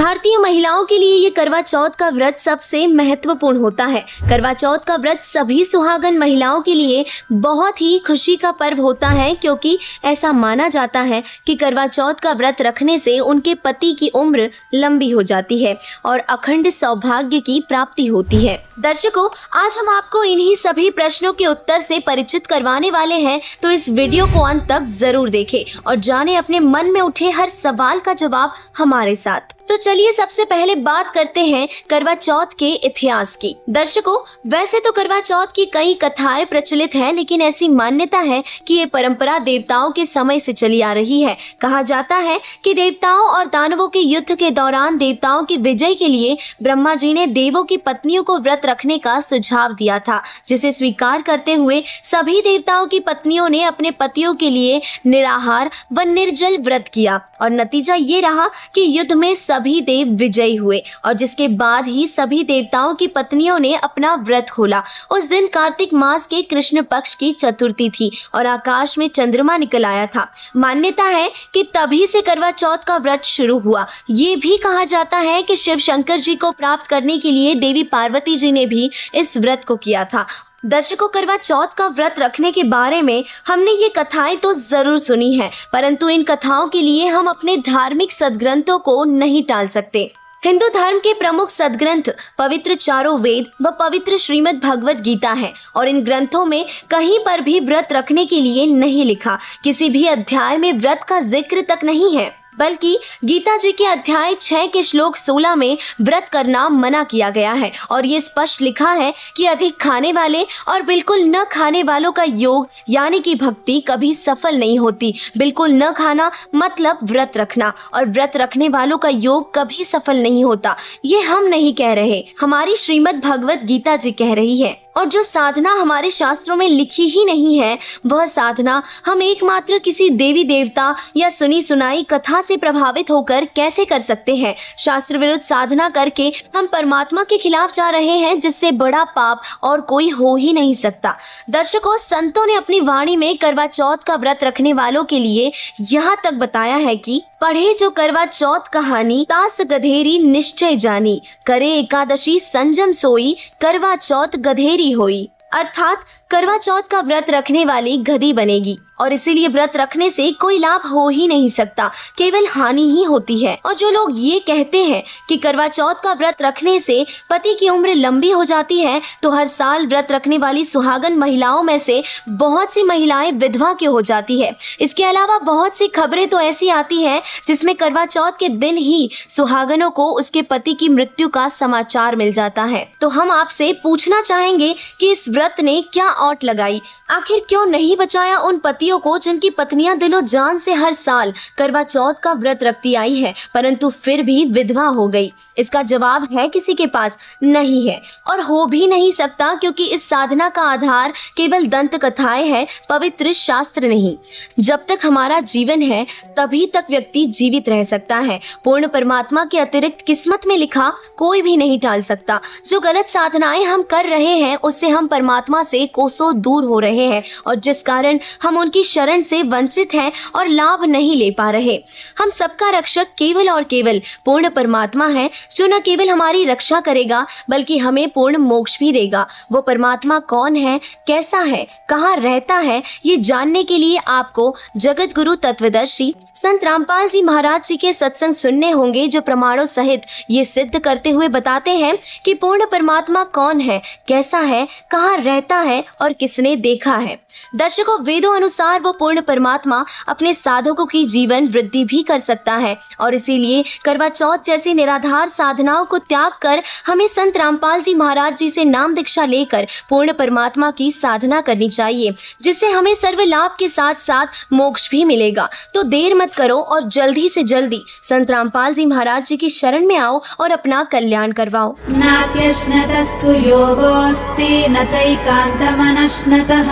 भारतीय महिलाओं के लिए ये करवा चौथ का व्रत सबसे महत्वपूर्ण होता है। करवा चौथ का व्रत सभी सुहागन महिलाओं के लिए बहुत ही खुशी का पर्व होता है, क्योंकि ऐसा माना जाता है कि करवा चौथ का व्रत रखने से उनके पति की उम्र लंबी हो जाती है और अखंड सौभाग्य की प्राप्ति होती है। दर्शकों, आज हम आपको इन्हीं सभी प्रश्नों के उत्तर से परिचित करवाने वाले हैं, तो इस वीडियो को अंत तक जरूर देखें और जाने अपने मन में उठे हर सवाल का जवाब हमारे साथ। तो चलिए सबसे पहले बात करते हैं करवा चौथ के इतिहास की। दर्शकों, वैसे तो करवा चौथ की कई कथाएं प्रचलित हैं, लेकिन ऐसी मान्यता है कि ये परंपरा देवताओं के समय से चली आ रही है। कहा जाता है कि देवताओं और दानवों के युद्ध के दौरान देवताओं की विजय के लिए ब्रह्मा जी ने देवों की पत्नियों को व्रत रखने का सुझाव दिया था, जिसे स्वीकार करते हुए सभी देवताओं की पत्नियों ने अपने पतियों के लिए निराहार व निर्जल व्रत किया और नतीजा ये रहा कि युद्ध में सभी देव विजयी हुए और जिसके बाद ही सभी देवताओं की पत्नियों ने अपना व्रत खोला। उस दिन कार्तिक मास के कृष्ण पक्ष की चतुर्थी थी और आकाश में चंद्रमा निकल आया था। मान्यता है कि तभी से करवा चौथ का व्रत शुरू हुआ। ये भी कहा जाता है कि शिव शंकर जी को प्राप्त करने के लिए देवी पार्वती जी ने भी इस व्रत को किया था। दर्शकों, करवा चौथ का व्रत रखने के बारे में हमने ये कथाएं तो जरूर सुनी हैं, परंतु इन कथाओं के लिए हम अपने धार्मिक सद्ग्रंथों को नहीं टाल सकते। हिंदू धर्म के प्रमुख सद्ग्रंथ पवित्र चारों वेद व पवित्र श्रीमद् भगवत गीता है और इन ग्रंथों में कहीं पर भी व्रत रखने के लिए नहीं लिखा। किसी भी अध्याय में व्रत का जिक्र तक नहीं है, बल्कि गीता जी के अध्याय 6 के श्लोक 16 में व्रत करना मना किया गया है और ये स्पष्ट लिखा है कि अधिक खाने वाले और बिल्कुल न खाने वालों का योग यानी कि भक्ति कभी सफल नहीं होती। बिल्कुल न खाना मतलब व्रत रखना, और व्रत रखने वालों का योग कभी सफल नहीं होता। ये हम नहीं कह रहे, हमारी श्रीमद् भगवत गीता जी कह रही है। और जो साधना हमारे शास्त्रों में लिखी ही नहीं है, वह साधना हम एकमात्र किसी देवी देवता या सुनी सुनाई कथा से प्रभावित होकर कैसे कर सकते हैं। शास्त्र विरुद्ध साधना करके हम परमात्मा के खिलाफ जा रहे हैं, जिससे बड़ा पाप और कोई हो ही नहीं सकता। दर्शकों, संतों ने अपनी वाणी में करवा चौथ का व्रत रखने वालों के लिए यहाँ तक बताया है कि पढ़े जो करवा चौथ कहानी, तास गधेरी निश्चय जानी, करे एकादशी संजम सोई, करवा चौथ गधेरी होई। अर्थात करवा चौथ का व्रत रखने वाली गधी बनेगी और इसीलिए व्रत रखने से कोई लाभ हो ही नहीं सकता, केवल हानि ही होती है। और जो लोग ये कहते हैं कि करवा चौथ का व्रत रखने से पति की उम्र लंबी हो जाती है, तो हर साल व्रत रखने वाली सुहागन महिलाओं में से बहुत सी महिलाएं विधवा क्यों हो जाती है। इसके अलावा बहुत सी खबरें तो ऐसी आती है जिसमें करवा चौथ के दिन ही सुहागनों को उसके पति की मृत्यु का समाचार मिल जाता है। तो हम आपसे पूछना चाहेंगे कि इस व्रत ने क्या औट लगाई, आखिर क्यों नहीं बचाया उन पतियों को जिनकी पत्नियां दिलो जान से हर साल करवा चौथ का व्रत रखती आई है, परंतु फिर भी विधवा हो गई। इसका जवाब है किसी के पास नहीं है और हो भी नहीं सकता, क्योंकि इस साधना का आधार केवल दंत कथाएं हैं, पवित्र शास्त्र नहीं। जब तक हमारा जीवन है तभी तक व्यक्ति जीवित रह सकता है। पूर्ण परमात्मा के अतिरिक्त किस्मत में लिखा कोई भी नहीं टाल सकता। जो गलत साधनाएं हम कर रहे हैं उससे हम परमात्मा से कोसों दूर हो रहे हैं और जिस कारण हम उनकी शरण से वंचित हैं और लाभ नहीं ले पा रहे। हम सबका रक्षक केवल और केवल पूर्ण परमात्मा है, जो न केवल हमारी रक्षा करेगा बल्कि हमें पूर्ण मोक्ष भी देगा। वो परमात्मा कौन है, कैसा है, कहाँ रहता है, ये जानने के लिए आपको जगत गुरु तत्वदर्शी संत रामपाल जी महाराज जी के सत्संग सुनने होंगे, जो प्रमाणों सहित ये सिद्ध करते हुए बताते हैं कि पूर्ण परमात्मा कौन है, कैसा है, कहाँ रहता है और किसने देखा है। दर्शकों, वेदों अनुसार वो पूर्ण परमात्मा अपने साधकों की जीवन वृद्धि भी कर सकता है और इसीलिए करवा चौथ जैसी निराधार साधनाओं को त्याग कर हमें संत रामपाल जी महाराज जी से नाम दीक्षा लेकर पूर्ण परमात्मा की साधना करनी चाहिए, जिससे हमें सर्व लाभ के साथ साथ मोक्ष भी मिलेगा। तो देर मत करो और जल्दी से जल्दी संत रामपाल जी महाराज जी की शरण में आओ और अपना कल्याण करवाओ। नात्यश्नतस्तु योगोऽस्ति न चैकान्तमनश्नतः,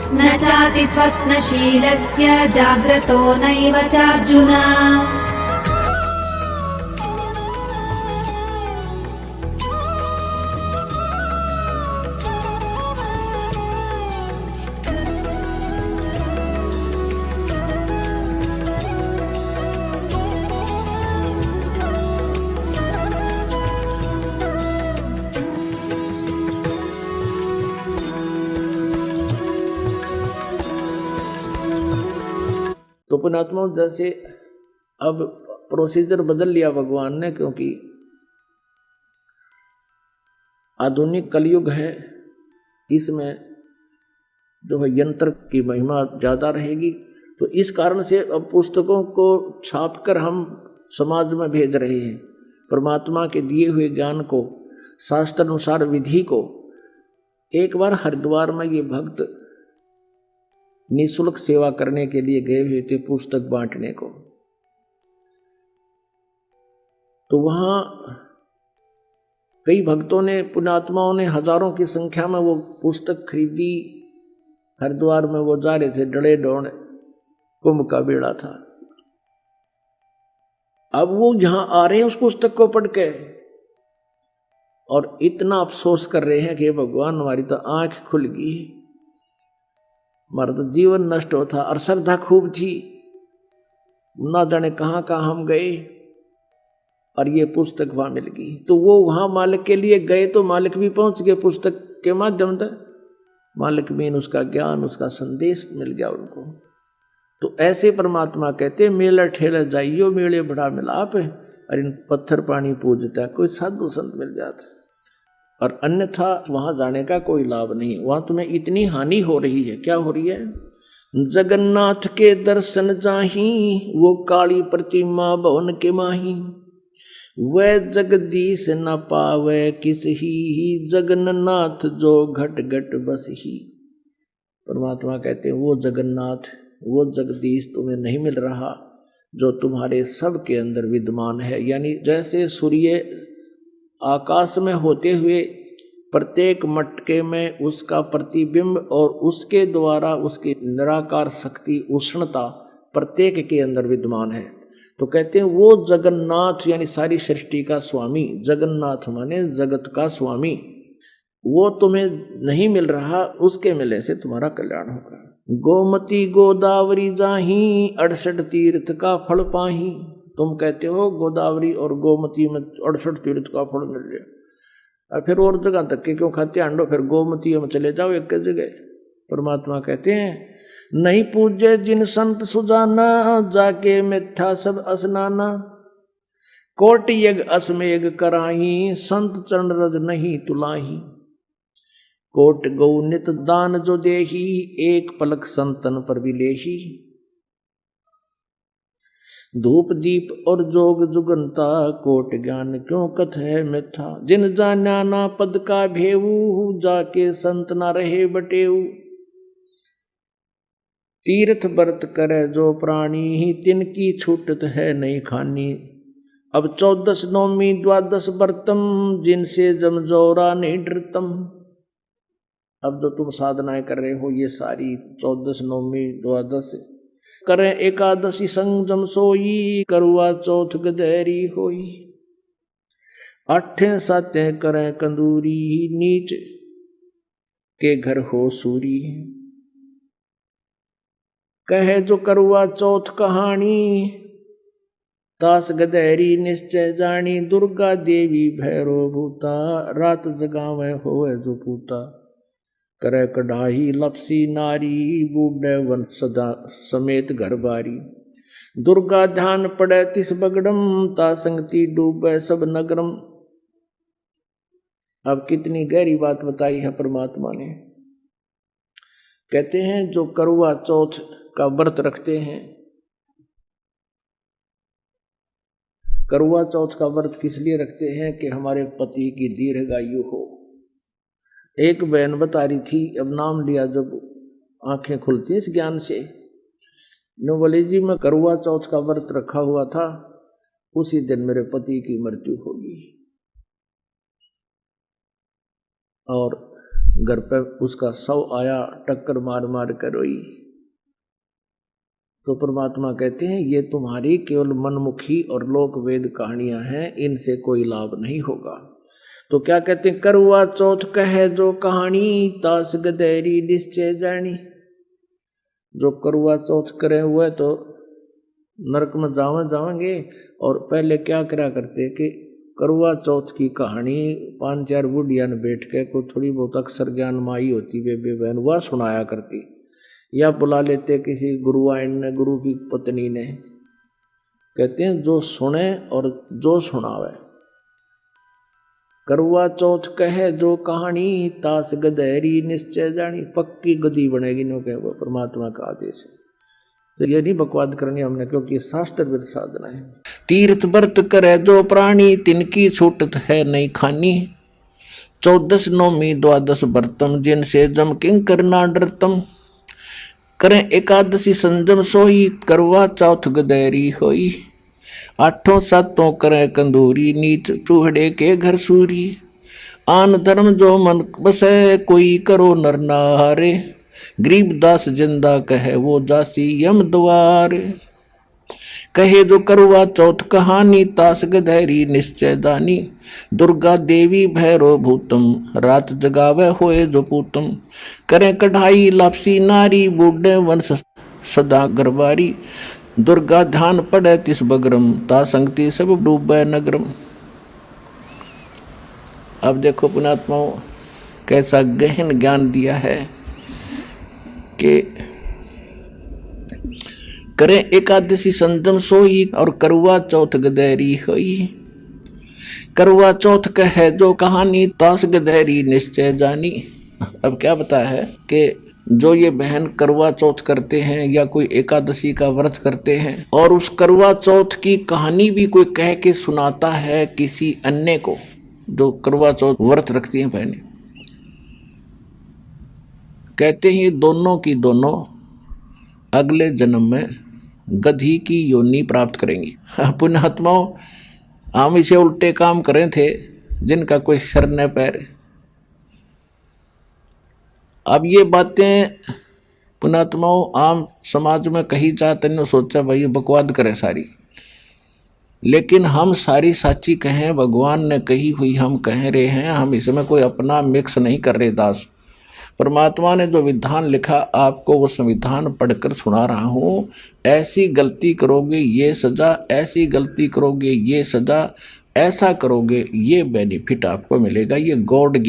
न चाति स्वप्नशीलस्य जाग्रतो नैव चार्जुन। पुण्यात्मा जैसे अब प्रोसीजर बदल लिया भगवान ने, क्योंकि आधुनिक कलयुग है, इसमें जो है यंत्र की महिमा ज़्यादा रहेगी। तो इस कारण से अब पुस्तकों को छापकर हम समाज में भेज रहे हैं, परमात्मा के दिए हुए ज्ञान को, शास्त्र अनुसार विधि को। एक बार हरिद्वार में ये भक्त निःशुल्क सेवा करने के लिए गए हुए थे, पुस्तक बांटने को। तो वहाँ कई भक्तों ने, पुण्यात्माओं ने हजारों की संख्या में वो पुस्तक खरीदी। हरिद्वार में वो जा रहे थे, डड़े डोड़ कुंभ का बेड़ा था। अब वो यहां आ रहे हैं उस पुस्तक को पढ़ के और इतना अफसोस कर रहे हैं कि भगवान हमारी तो आंख खुल गई, हमारा तो जीवन नष्ट होता, और श्रद्धा खूब थी, ना जाने कहाँ कहाँ हम गए और ये पुस्तक वहां मिल गई। तो वो वहां मालिक के लिए गए तो मालिक भी पहुंच गए पुस्तक के माध्यम से, मालिक भी उसका ज्ञान, उसका संदेश मिल गया उनको। तो ऐसे परमात्मा कहते मेला ठेला जाइयो मेले बड़ा मिलाप है, और इन पत्थर पानी पूजता कोई साधु संत मिल जाता, और अन्यथा वहां जाने का कोई लाभ नहीं। वहां तुम्हें इतनी हानि हो रही है। क्या हो रही है? जगन्नाथ के दर्शन जाही, वो काली प्रतिमा भवन के माही, वह जगदीश न पावे किस ही, जगन्नाथ जो घट घट बस ही। परमात्मा कहते हैं वो जगन्नाथ, वो जगदीश तुम्हें नहीं मिल रहा जो तुम्हारे सब के अंदर विद्यमान है। यानी जैसे सूर्य आकाश में होते हुए प्रत्येक मटके में उसका प्रतिबिंब और उसके द्वारा उसकी निराकार शक्ति, उष्णता प्रत्येक के अंदर विद्यमान है। तो कहते हैं वो जगन्नाथ यानी सारी सृष्टि का स्वामी, जगन्नाथ माने जगत का स्वामी, वो तुम्हें नहीं मिल रहा, उसके मिलने से तुम्हारा कल्याण होगा। गोमती गोदावरी जाही, 68 तीर्थ का फल पाही। तुम कहते हो गोदावरी और गोमती में 68 तीर्थ का फल मिल जाए, और फिर और जगह तक के क्यों खाते आंडो, फिर गोमती में चले जाओ एक जगह। परमात्मा कहते हैं नहीं पूजे जिन संत सुजाना, जाके मिथ्या सब असनाना, कोट यज्ञ असमेघ कराही, संत चरण रज नहीं तुलाही, कोट गौ नित दान जो देही, एक पलक संतन पर विलेही, धूप दीप और जोग जुगंता, कोट ज्ञान क्यों कथ है मिथ्या, जिन जाना ना पद का भेऊ, जाके संत ना रहे बटेऊ, तीर्थ व्रत करे जो प्राणी, तिनकी छूटत है नहीं खानी, अब 14 नौमी 12 व्रतम, जिनसे जमजोरा नहीं डरतम। अब जो तुम साधनाएं कर रहे हो ये सारी 14 नौमी 12 करें, एकादशी संजम सोई, करुआ चौथ गदेरी होई, 8 सातें करें कंदूरी, नीच के घर हो सूरी, कहे जो करुआ चौथ कहानी, तास गदेरी निश्चय जानी, दुर्गा देवी भैरो भूता, रात जगावे होए जो पूता, करे कढ़ाई लपसी नारी, बूढ़े वन सदा समेत घर बारी, दुर्गा ध्यान पड़े तिस बगड़म, ता संगति डूबे सब नगरम। अब कितनी गहरी बात बताई है परमात्मा ने। कहते हैं जो करुआ चौथ का व्रत रखते हैं, करुआ चौथ का व्रत किस लिए रखते हैं कि हमारे पति की दीर्घायु हो। एक बहन बता रही थी, अब नाम लिया जब आंखें खुलती हैं इस ज्ञान से, नो बोले जी मैं करुआ चौथ का व्रत रखा हुआ था, उसी दिन मेरे पति की मृत्यु होगी, और घर पर उसका शव आया, टक्कर मार मार कर रोई। तो परमात्मा कहते हैं ये तुम्हारी केवल मनमुखी और लोक वेद कहानियां हैं, इनसे कोई लाभ नहीं होगा। तो क्या कहते हैं, करुआ चौथ कहे जो कहानी, तास गदेरी निश्चय जानी। जो करुआ चौथ करे हुए तो नरक में जाएंगे। और पहले क्या करा करते कि करुआ चौथ की कहानी 5-4 बुढ़िया ने बैठ के को थोड़ी बहुत अक्षर ज्ञान माई होती वे बहन वह सुनाया करती या बुला लेते किसी गुरुआइन ने, गुरु की पत्नी ने। कहते हैं जो सुने और जो सुनावे। करवा चौथ कहे जो कहानी, तास गधेरी निश्चय जानी। पक्की गदी बनेगी नो के वो परमात्मा का आदेश है। तो ये नहीं बकवाद करनी हमने, क्योंकि शास्त्र विद साधना है। तीर्थ व्रत करे जो प्राणी, तिनकी छूटत है नहीं खानी। 14 नौमी 12 व्रतम, जिनसे जम किंकर ना डरतम। करें एकादशी संजम सोई, करवा चौथ गदेरी होई। 8 7 करें कंदूरी, नीच चूहड़े के घर सूरी। आन धर्म जो मन बसे, कोई करो नर नारे। गरीबदास जिंदा कहे वो जासी यम द्वार। कहे जो करवा चौथ कहानी, तास गधेरी निश्चय दानी। दुर्गा देवी भैरो भूतम, रात जगावे होए जो पूतम। करें कढ़ाई लापसी नारी, बूढ़े वंश सदा गरबारी। दुर्गा ध्यान पड़े तिस बगरम, ता संगति सब डूबे नगरम। अब देखो पुण्यात्माओं कैसा गहन ज्ञान दिया है कि करें एकादशी संजम सोई, और करवा चौथ गधेरी होई। करवा चौथ कहे जो कहानी, तास गधेरी निश्चय जानी। अब क्या बताया है कि जो ये बहन करवा चौथ करते हैं या कोई एकादशी का व्रत करते हैं, और उस करवा चौथ की कहानी भी कोई कह के सुनाता है किसी अन्य को, जो करवा चौथ व्रत रखती हैं बहनें, कहते हैं ये दोनों की दोनों अगले जन्म में गधी की योनि प्राप्त करेंगी। पुण्यात्माओं हम इसे उल्टे काम करें थे जिनका कोई सर न पैर। अब ये बातें पुण्यात्माओं आम समाज में कही जाते ने सोचा भाई ये बकवाद करे सारी, लेकिन हम सारी साची कहें, भगवान ने कही हुई हम कह रहे हैं। हम इसमें कोई अपना मिक्स नहीं कर रहे दास। परमात्मा ने जो विधान लिखा आपको वो संविधान पढ़कर सुना रहा हूँ। ऐसी गलती करोगे ये सजा, ऐसी गलती करोगे ये सजा, ऐसा करोगे ये बेनिफिट आपको मिलेगा। ये गॉड गिवन